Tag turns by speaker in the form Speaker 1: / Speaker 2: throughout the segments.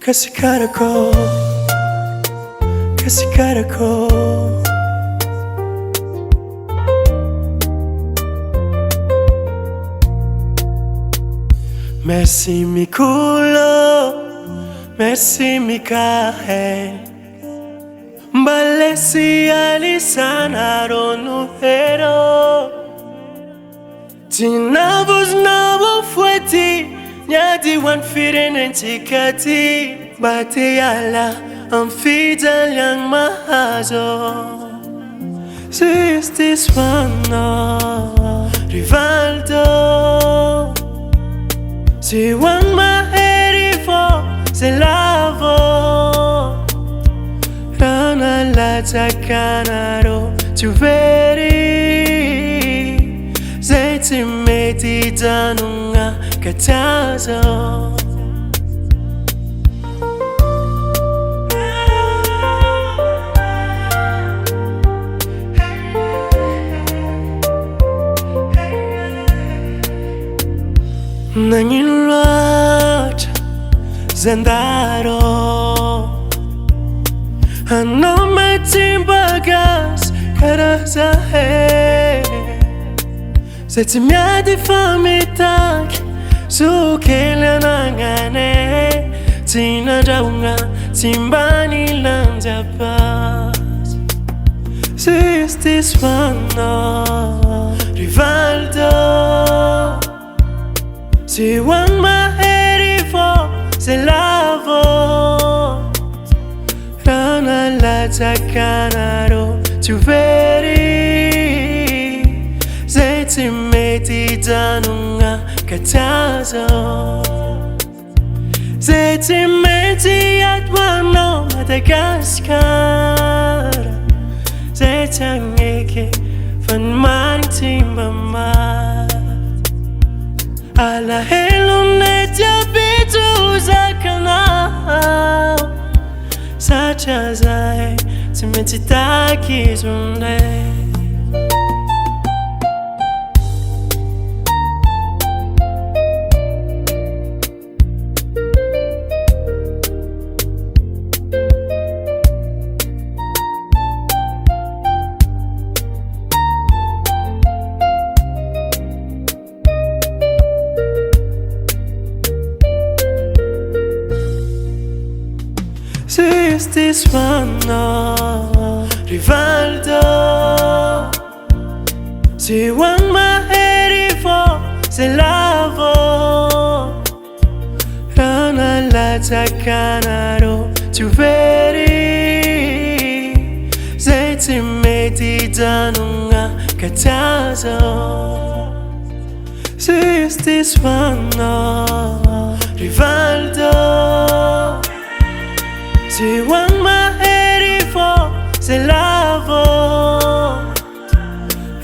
Speaker 1: Kasi kara ko, kasi kara ko. Merci mi culo, merci mi cae. Balesi alisana ronuero. Tinavos navo fueti, nyadi wan firen entikati. Bate yala, amfidal yang mahazo. Is this one no Rivaldo? Si wan Maherifo se lavo. Rana lata kanaro tu veri. Zeti meti danunga katazo. Nangin lot zandaro ano matimbagas karazahe Zeti miadi famitak sukela nangane Tina jaunga timbani lanjapas Is this one no Rivaldo? Si wan Maherifo se lavo. Rana lata kanaro tu veri. Zeti meti danunga katazo. Zeti meti atwano Madagascar. Zeti angeke van maritimba mar. Ala helunet ya bitu za kanao. Sacha zai timetitaki zunde. Is this one no Rivaldo? Si wan Maherifo se lavo. Rana lata kanaro tu veri. Zeti meti danunga katazo. Is this one no Rivaldo? Si wan Maherifo se lavo.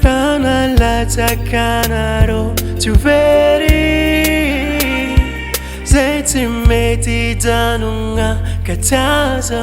Speaker 1: Rana lata kanaro tu veri. Zeti meti danunga katazo.